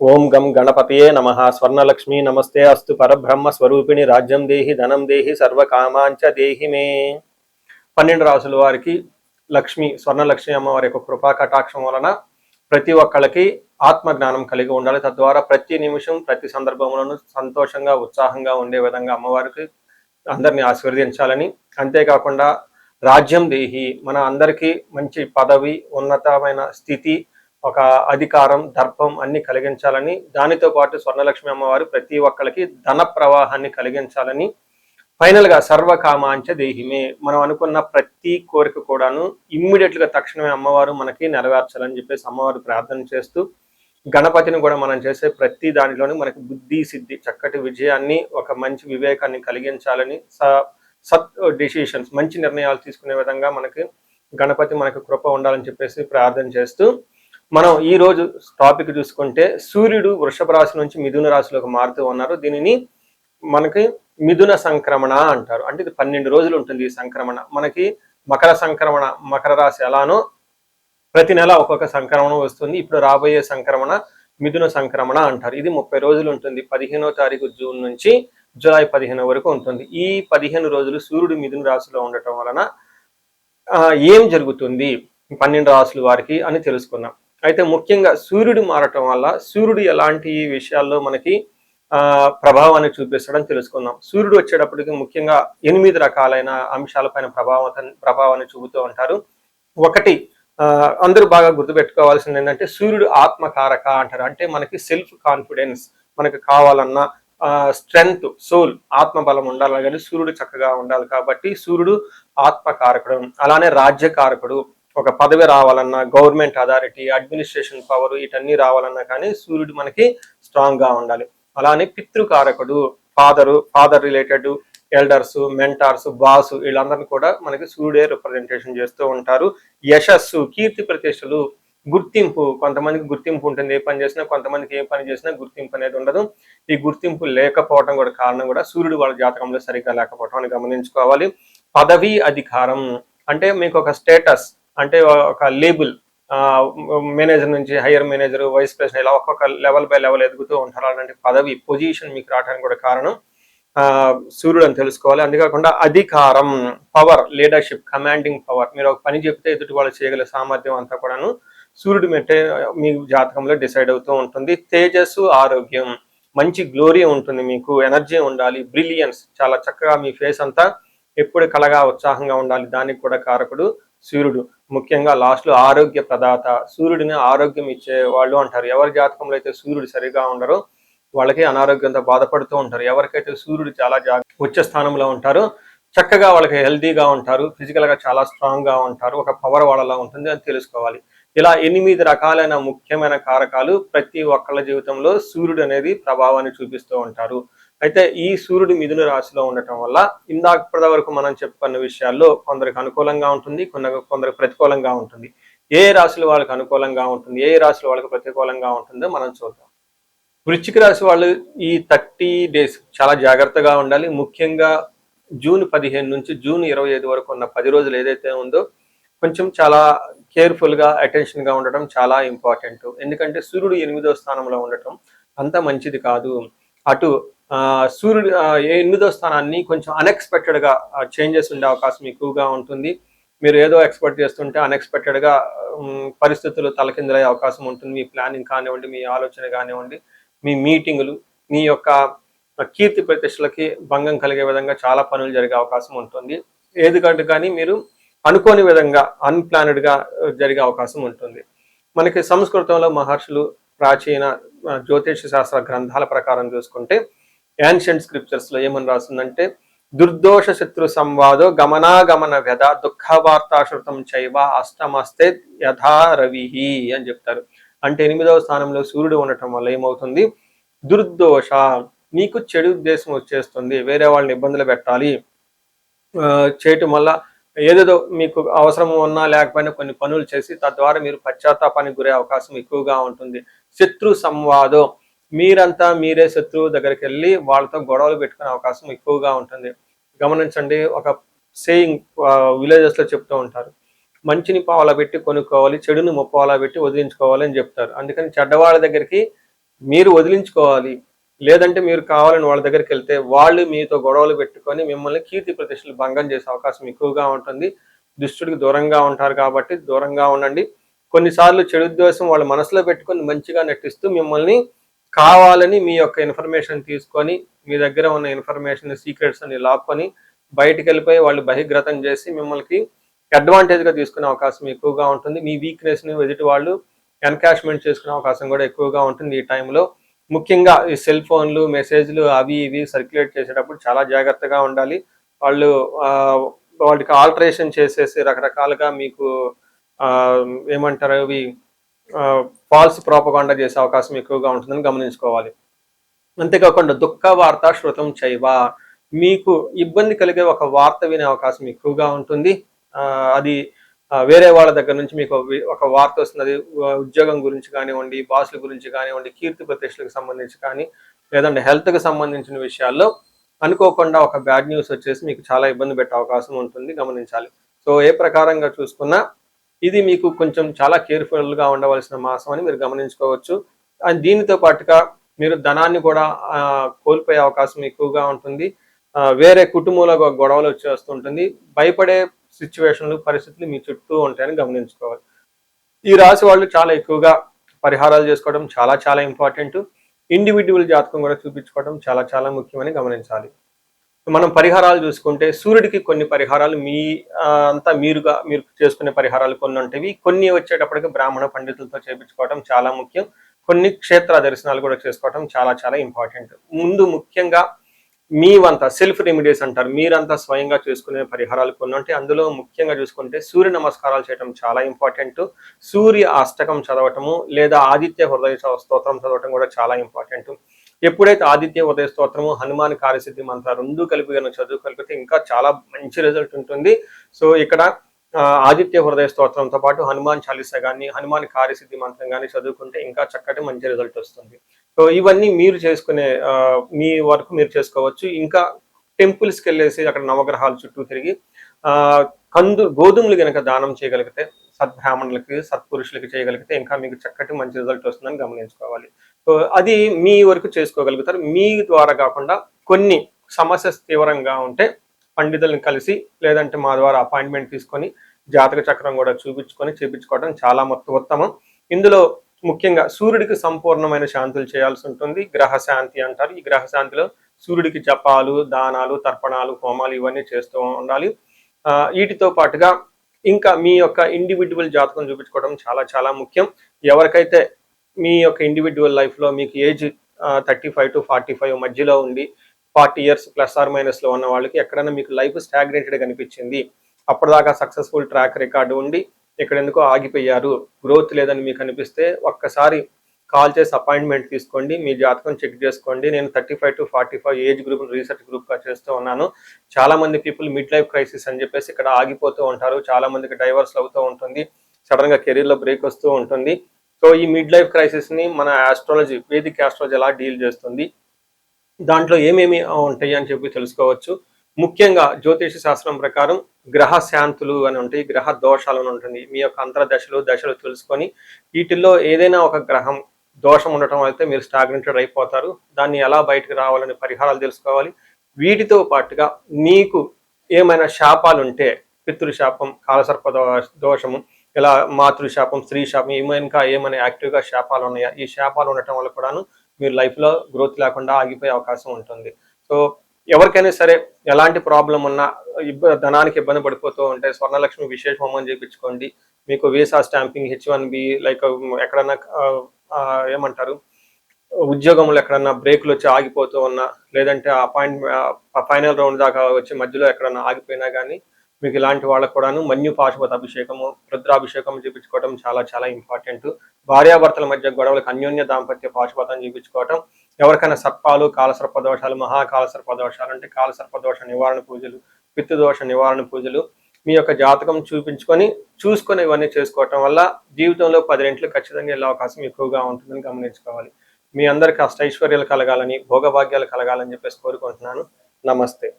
ఓం గం గణపతయే నమః. స్వర్ణలక్ష్మీ నమస్తే అస్తు. పరబ్రహ్మ స్వరూపిణి రాజ్యం దేహి ధనం దేహి సర్వకామాంచ దేహి మే. 12 రాసుల వారికి లక్ష్మి స్వర్ణలక్ష్మి అమ్మవారి యొక్క కృపా కటాక్షం వలన ప్రతి ఒక్కళ్ళకి ఆత్మజ్ఞానం కలిగి ఉండాలి. తద్వారా ప్రతి నిమిషం ప్రతి సందర్భంలోనూ సంతోషంగా ఉత్సాహంగా ఉండే విధంగా అమ్మవారికి అందరినీ ఆశీర్వదించాలని, అంతేకాకుండా రాజ్యం దేహి మన అందరికీ మంచి పదవి, ఉన్నతమైన స్థితి, ఒక అధికారం, దర్పం అన్ని కలిగించాలని, దానితో పాటు స్వర్ణలక్ష్మి అమ్మవారు ప్రతి ఒక్కరికి ధన ప్రవాహాన్ని కలిగించాలని, ఫైనల్ గా సర్వకామాంచ దేహిమే మనం అనుకున్న ప్రతి కోరిక కూడాను ఇమ్మీడియట్ గా తక్షణమే అమ్మవారు మనకి నెరవేర్చాలని చెప్పేసి అమ్మవారు ప్రార్థన చేస్తూ, గణపతిని కూడా మనం చేసే ప్రతి దానిలోని మనకి బుద్ధి సిద్ధి, చక్కటి విజయాన్ని, ఒక మంచి వివేకాన్ని కలిగించాలని, సత్ డిసిషన్స్ మంచి నిర్ణయాలు తీసుకునే విధంగా మనకి గణపతి మనకి కృప ఉండాలని చెప్పేసి ప్రార్థన చేస్తూ, మనం ఈ రోజు టాపిక్ చూసుకుంటే సూర్యుడు వృషభ రాశి నుంచి మిథున రాశిలోకి మారుతూ ఉన్నారు. దీనిని మనకి మిథున సంక్రమణ అంటారు. అంటే ఇది 12 రోజులు ఉంటుంది ఈ సంక్రమణ. మనకి మకర సంక్రమణ, మకర రాశి ఎలానో ప్రతి నెల ఒక్కొక్క సంక్రమణ వస్తుంది. ఇప్పుడు రాబోయే సంక్రమణ మిథున సంక్రమణ అంటారు. ఇది 30 రోజులు ఉంటుంది. 15వ తారీఖు జూన్ నుంచి జూలై 15 వరకు ఉంటుంది. ఈ 15 రోజులు సూర్యుడు మిథున రాశిలో ఉండటం వలన ఏం జరుగుతుంది 12 రాశుల వారికి అని తెలుసుకున్నాం. అయితే ముఖ్యంగా సూర్యుడు మారటం వల్ల సూర్యుడు ఎలాంటి విషయాల్లో మనకి ప్రభావాన్ని చూపిస్తాడని తెలుసుకుందాం. సూర్యుడు వచ్చేటప్పటికి ముఖ్యంగా 8 రకాలైన అంశాలపైన ప్రభావాన్ని చూపుతూ ఉంటారు. ఒకటి అందరూ బాగా గుర్తుపెట్టుకోవాల్సింది ఏంటంటే సూర్యుడు ఆత్మకారక అంటారు. అంటే మనకి సెల్ఫ్ కాన్ఫిడెన్స్, మనకి కావాలన్న స్ట్రెంగ్త్, సోల్, ఆత్మబలం ఉండాలి కానీ సూర్యుడు చక్కగా ఉండాలి. కాబట్టి సూర్యుడు ఆత్మకారకుడు. అలానే రాజ్యకారకుడు, ఒక పదవి రావాలన్నా, గవర్నమెంట్ అథారిటీ, అడ్మినిస్ట్రేషన్ పవర్, వీటన్నీ రావాలన్నా కానీ సూర్యుడు మనకి స్ట్రాంగ్ గా ఉండాలి. అలానే పితృకారకుడు, father related elders, mentors, boss, వీళ్ళందరినీ కూడా మనకి సూర్యుడే రిప్రజెంటేషన్ చేస్తూ ఉంటారు. యశస్సు, కీర్తి ప్రతిష్టలు, గుర్తింపు, కొంతమందికి గుర్తింపు ఉంటుంది ఏ పని చేసినా, కొంతమందికి ఏ పని చేసినా గుర్తింపు అనేది ఉండదు. ఈ గుర్తింపు లేకపోవడం కూడా కారణం కూడా సూర్యుడు వాళ్ళ జాతకంలో సరిగ్గా లేకపోవడం అని గమనించుకోవాలి. పదవి, అధికారం అంటే మీకు ఒక స్టేటస్, అంటే ఒక లేబుల్, మేనేజర్ నుంచి హయ్యర్ మేనేజర్, వైస్ ప్రెసిడెంట్, ఇలా ఒక్కొక్క లెవెల్ బై లెవెల్ ఎదుగుతూ ఉంటారు. అలాంటి పదవి, పొజిషన్ మీకు రావడానికి కూడా కారణం సూర్యుడు అని తెలుసుకోవాలి. అంతేకాకుండా అధికారం, పవర్, లీడర్షిప్, కమాండింగ్ పవర్, మీరు ఒక పని చెప్తే ఎదుటి వాళ్ళు చేయగల సామర్థ్యం అంతా కూడాను సూర్యుడు మెట్టే మీ జాతకంలో డిసైడ్ అవుతూ ఉంటుంది. తేజస్సు, ఆరోగ్యం, మంచి గ్లోరీ ఉంటుంది, మీకు ఎనర్జీ ఉండాలి, బ్రిలియన్స్, చాలా చక్కగా మీ ఫేస్ అంతా ఎప్పుడు కళగా ఉత్సాహంగా ఉండాలి, దానికి కూడా కారకుడు సూర్యుడు. ముఖ్యంగా లాస్ట్ లో ఆరోగ్య ప్రదాత, సూర్యుడిని ఆరోగ్యం ఇచ్చే వాళ్ళు అంటారు. ఎవరి జాతకంలో అయితే సూర్యుడు సరిగా ఉండరో వాళ్ళకి అనారోగ్యంతో బాధపడుతూ ఉంటారు. ఎవరికైతే సూర్యుడు చాలా ఉచ్చ స్థానంలో ఉంటారో చక్కగా వాళ్ళకి హెల్తీగా ఉంటారు, ఫిజికల్ గా చాలా స్ట్రాంగ్ గా ఉంటారు, ఒక పవర్ వాళ్ళలో ఉంటుంది అని తెలుసుకోవాలి. ఇలా 8 రకాలైన ముఖ్యమైన కారకాలు ప్రతి ఒక్కళ్ళ జీవితంలో సూర్యుడు అనేది ప్రభావాన్ని చూపిస్తూ ఉంటారు. అయితే ఈ సూర్యుడు మిథున రాశిలో ఉండటం వల్ల ఇప్పటి వరకు మనం చెప్పుకున్న విషయాల్లో కొందరికి అనుకూలంగా ఉంటుంది, కొందరికి ప్రతికూలంగా ఉంటుంది. ఏ రాశుల వాళ్ళకి అనుకూలంగా ఉంటుంది, ఏ రాశుల వాళ్ళకి ప్రతికూలంగా ఉంటుందో మనం చూద్దాం. వృశ్చిక రాశి వాళ్ళు ఈ 30 డేస్ చాలా జాగ్రత్తగా ఉండాలి. ముఖ్యంగా జూన్ 15 నుంచి జూన్ 25 వరకు ఉన్న 10 రోజులు ఏదైతే ఉందో కొంచెం చాలా కేర్ఫుల్ గా, అటెన్షన్ గా ఉండటం చాలా ఇంపార్టెంట్. ఎందుకంటే సూర్యుడు 8వ స్థానంలో ఉండటం అంత మంచిది కాదు. అటు సూర్యుడు 8వ స్థానాన్ని కొంచెం అన్ఎక్స్పెక్టెడ్ గా చేంజెస్ ఉండే అవకాశం ఎక్కువగా ఉంటుంది. మీరు ఏదో ఎక్స్పెక్ట్ చేస్తుంటే అన్ఎక్స్పెక్టెడ్ గా పరిస్థితులు తలకిందులయ్యే అవకాశం ఉంటుంది. మీ ప్లానింగ్ కానివ్వండి, మీ ఆలోచన కానివ్వండి, మీ మీటింగులు, మీ యొక్క కీర్తి ప్రతిష్టలకి భంగం కలిగే విధంగా చాలా పనులు జరిగే అవకాశం ఉంటుంది. ఏదికంటే కానీ మీరు అనుకోని విధంగా అన్ప్లానెడ్ గా జరిగే అవకాశం ఉంటుంది. మనకి సంస్కృతంలో మహర్షులు ప్రాచీన జ్యోతిష శాస్త్ర గ్రంథాల ప్రకారం చూసుకుంటే యాన్షియంట్ స్క్రిప్చర్స్ లో ఏమని రాస్తుందంటే దుర్దోష శత్రు సంవాదో గమనాగమన వ్యధ దుఃఖవార్తాశ్రుతం చైవ అష్టమస్తే యథా రవిహి అని చెప్తారు. అంటే 8వ స్థానంలో సూర్యుడు ఉండటం వల్ల ఏమవుతుంది, దుర్దోష, నీకు చెడు ఉద్దేశం వచ్చేస్తుంది, వేరే వాళ్ళని ఇబ్బందులు పెట్టాలి చేయటం వల్ల ఏదేదో మీకు అవసరం ఉన్నా లేకపోయినా కొన్ని పనులు చేసి తద్వారా మీరు పశ్చాత్తాపానికి గురే అవకాశం ఎక్కువగా ఉంటుంది. శత్రు సంవాదం, మీరంతా మీరే శత్రువు దగ్గరికి వెళ్ళి వాళ్ళతో గొడవలు పెట్టుకునే అవకాశం ఎక్కువగా ఉంటుంది. గమనించండి, ఒక సేయింగ్ విలేజెస్ లో చెప్తూ ఉంటారు, మంచిని పావలా పెట్టి కొనుక్కోవాలి, చెడుని ముప్పావలా పెట్టి వదిలించుకోవాలి అని చెప్తారు. అందుకని చెడ్డవాళ్ళ దగ్గరికి మీరు వదిలించుకోవాలి. లేదంటే మీరు కావాలని వాళ్ళ దగ్గరికి వెళ్తే వాళ్ళు మీతో గొడవలు పెట్టుకొని మిమ్మల్ని కీర్తి ప్రతిష్టలు భంగం చేసే అవకాశం ఎక్కువగా ఉంటుంది. దుష్టుడికి దూరంగా ఉంటారు కాబట్టి దూరంగా ఉండండి. కొన్నిసార్లు చెడు ఉద్దేశం వాళ్ళ మనసులో పెట్టుకొని మంచిగా నటిస్తూ మిమ్మల్ని కావాలని మీ యొక్క ఇన్ఫర్మేషన్ తీసుకొని మీ దగ్గర ఉన్న ఇన్ఫర్మేషన్ సీక్రెట్స్ అని లాక్కొని బయటికి వెళ్ళిపోయి వాళ్ళు బహిర్గతం చేసి మిమ్మల్ని అడ్వాంటేజ్గా తీసుకునే అవకాశం ఎక్కువగా ఉంటుంది. మీ వీక్నెస్ని ఎదుటి వాళ్ళు ఎన్కాష్మెంట్ చేసుకునే అవకాశం కూడా ఎక్కువగా ఉంటుంది ఈ టైంలో. ముఖ్యంగా ఈ సెల్ ఫోన్లు మెసేజ్లు అవి ఇవి సర్క్యులేట్ చేసేటప్పుడు చాలా జాగ్రత్తగా ఉండాలి. వాళ్ళు వాటికి ఆల్టరేషన్ చేసేసి రకరకాలుగా మీకు ఏమంటారు అవి ఫాల్స్ ప్రోపగాండా చేసే అవకాశం ఎక్కువగా ఉంటుందని గమనించుకోవాలి. అంతేకాకుండా దుఃఖ వార్త శృతం చైవ, మీకు ఇబ్బంది కలిగే ఒక వార్త వినే అవకాశం ఎక్కువగా ఉంటుంది. అది వేరే వాళ్ళ దగ్గర నుంచి మీకు ఒక వార్త వస్తుంది. ఉద్యోగం గురించి కానివ్వండి, బాసుల గురించి కానివ్వండి, కీర్తి ప్రతిష్టలకు సంబంధించి కానీ, లేదంటే హెల్త్కి సంబంధించిన విషయాల్లో అనుకోకుండా ఒక బ్యాడ్ న్యూస్ వచ్చేసి మీకు చాలా ఇబ్బంది పెట్టే అవకాశం ఉంటుంది, గమనించాలి. సో ఏ ప్రకారంగా చూసుకున్నా ఇది మీకు కొంచెం చాలా కేర్ఫుల్గా ఉండవలసిన మాసం అని మీరు గమనించుకోవచ్చు. అండ్ దీనితో పాటుగా మీరు ధనాన్ని కూడా కోల్పోయే అవకాశం ఎక్కువగా ఉంటుంది. వేరే కుటుంబంలో గొడవలు వచ్చేస్తుంటుంది. భయపడే సిచ్యువేషన్లు పరిస్థితులు మీ చుట్టూ ఉంటాయని గమనించుకోవాలి. ఈ రాశి వాళ్ళు చాలా ఎక్కువగా పరిహారాలు చేసుకోవడం చాలా చాలా ఇంపార్టెంట్. ఇండివిజువల్ జాతకం కూడా చూపించుకోవడం చాలా చాలా ముఖ్యమని గమనించాలి. మనం పరిహారాలు చూసుకుంటే సూర్యుడికి కొన్ని పరిహారాలు మీరు చేసుకునే పరిహారాలు కొన్ని ఉంటాయి. కొన్ని వచ్చేటప్పటికి బ్రాహ్మణ పండితులతో చేయించుకోవడం చాలా ముఖ్యం. కొన్ని క్షేత్ర దర్శనాలు కూడా చేసుకోవడం చాలా చాలా ఇంపార్టెంట్. ముందు ముఖ్యంగా మీవంతా సెల్ఫ్ రెమెడీస్ అంటారు, మీరంతా స్వయంగా చేసుకునే పరిహారాలు కొన్ని ఉంటాయి. అందులో ముఖ్యంగా చూసుకుంటే సూర్య నమస్కారాలు చేయడం చాలా ఇంపార్టెంట్. సూర్య అష్టకం చదవటము లేదా ఆదిత్య హృదయ స్తోత్రం చదవటం కూడా చాలా ఇంపార్టెంట్. ఎప్పుడైతే ఆదిత్య ఉదయ స్తోత్రము, హనుమాన్ కార్యసిద్ధి మంత్ర రెండు కలిపి కనుక చదువుకలిపితే ఇంకా చాలా మంచి రిజల్ట్ ఉంటుంది. సో ఇక్కడ ఆదిత్య హృదయ స్తోత్రంతో పాటు హనుమాన్ చాలీసా కానీ, హనుమాన్ కార్యసిద్ధి మంత్రం కానీ చదువుకుంటే ఇంకా చక్కటి మంచి రిజల్ట్ వస్తుంది. సో ఇవన్నీ మీరు చేసుకునే మీ వరకు మీరు చేసుకోవచ్చు. ఇంకా టెంపుల్స్కి వెళ్ళేసి అక్కడ నవగ్రహాల చుట్టూ తిరిగి గోధుమలు కనుక దానం చేయగలిగితే, సద్బ్రాహ్మణులకి సత్పురుషులకి చేయగలిగితే ఇంకా మీకు చక్కటి మంచి రిజల్ట్ వస్తుందని గమనించుకోవాలి. సో అది మీ వరకు చేసుకోగలుగుతారు. మీ ద్వారా కాకుండా కొన్ని సమస్య తీవ్రంగా ఉంటే పండితులను కలిసి లేదంటే మా ద్వారా అపాయింట్మెంట్ తీసుకొని జాతక చక్రం కూడా చూపించుకొని చేపించుకోవడం చాలా ఉత్తమం. ఇందులో ముఖ్యంగా సూర్యుడికి సంపూర్ణమైన శాంతులు చేయాల్సి ఉంటుంది. గ్రహ శాంతి అంటారు. ఈ గ్రహ శాంతిలో సూర్యుడికి జపాలు, దానాలు, తర్పణాలు, హోమాలు ఇవన్నీ చేస్తూ ఉండాలి. వీటితో పాటుగా ఇంకా మీ యొక్క ఇండివిజువల్ జాతకం చూపించుకోవడం చాలా చాలా ముఖ్యం. ఎవరికైతే మీ యొక్క ఇండివిజువల్ లైఫ్లో మీకు ఏజ్ 35 to 45 మధ్యలో ఉండి 40 years +or- ఉన్న వాళ్ళకి ఎక్కడైనా మీకు లైఫ్ స్టాగ్నేటెడ్ కనిపించింది, అప్పటిదాకా సక్సెస్ఫుల్ ట్రాక్ రికార్డు ఉండి ఇక్కడ ఎందుకో ఆగిపోయారు, గ్రోత్ లేదని మీకు అనిపిస్తే ఒక్కసారి కాల్ చేసి అపాయింట్మెంట్ తీసుకోండి. మీ జాతకం చెక్ చేసుకోండి. నేను 35 to 45 ఏజ్ గ్రూప్ రీసెర్చ్ గ్రూప్గా చేస్తూ ఉన్నాను. చాలా మంది పీపుల్ మిడ్ లైఫ్ క్రైసిస్ అని చెప్పేసి ఇక్కడ ఆగిపోతూ ఉంటారు. చాలా మందికి డైవర్స్ అవుతూ ఉంటుంది, సడన్ గా కెరీర్లో బ్రేక్ వస్తూ ఉంటుంది. సో ఈ మిడ్ లైఫ్ క్రైసిస్ ని మన ఆస్ట్రాలజీ, వేదిక్ ఆస్ట్రాలజీ ఎలా డీల్ చేస్తుంది, దాంట్లో ఏమేమి ఉంటాయి అని చెప్పి తెలుసుకోవచ్చు. ముఖ్యంగా జ్యోతిష శాస్త్రం ప్రకారం గ్రహ శాంతులు అని ఉంటాయి, గ్రహ దోషాలు అని ఉంటుంది. మీ యొక్క అంతర్దశలు దశలు తెలుసుకొని వీటిల్లో ఏదైనా ఒక గ్రహం దోషం ఉండటం అయితే మీరు స్టాగ్నెంటెడ్ అయిపోతారు. దాన్ని ఎలా బయటకు రావాలని పరిహారాలు తెలుసుకోవాలి. వీటితో పాటుగా మీకు ఏమైనా శాపాలు ఉంటే పితృశాపం, కాలసర్ప దోషము, ఇలా మాతృశాపం, స్త్రీ శాపం, ఏమైనా యాక్టివ్గా శాపాలు ఉన్నాయా, ఈ శాపాలు ఉండటం వల్ల కూడాను మీరు లైఫ్లో గ్రోత్ లేకుండా ఆగిపోయే అవకాశం ఉంటుంది. సో ఎవరికైనా సరే ఎలాంటి ప్రాబ్లం ఉన్నా ధనానికి ఇబ్బంది పడిపోతూ ఉంటే స్వర్ణలక్ష్మి విశేష హోమం చేయించుకోండి. మీకు వీసా స్టాంపింగ్, H1B, లైక్ ఎక్కడన్నా ఏమంటారు ఉద్యోగంలో ఎక్కడన్నా బ్రేకులు వచ్చి ఆగిపోతూ ఉన్నా, లేదంటే ఫైనల్ రౌండ్ దాకా వచ్చి మధ్యలో ఎక్కడన్నా ఆగిపోయినా కానీ మీకు ఇలాంటి వాళ్ళకు కూడాను మన్యు పాశుపత అభిషేకము, రుద్రాభిషేకం చేయించుకోవడం చాలా చాలా ఇంపార్టెంట్. భార్యాభర్తల మధ్య గొడవలకు అన్యోన్య దాంపత్య పాశుపతం చేయించుకోవటం. ఎవరికైనా సర్పాలు, కాలసర్ప దోషాలు, మహాకాలసర్ప దోషాలు అంటే కాలసర్ప దోష నివారణ పూజలు, పితృదోష నివారణ పూజలు మీ యొక్క జాతకం చూసుకొని ఇవన్నీ చేసుకోవటం వల్ల జీవితంలో 10 రెట్లు ఖచ్చితంగా వెళ్ళే అవకాశం ఎక్కువగా ఉంటుందని గమనించుకోవాలి. మీ అందరికీ అష్టైశ్వర్యాలు కలగాలని, భోగభాగ్యాలు కలగాలని చెప్పేసి కోరుకుంటున్నాను. నమస్తే.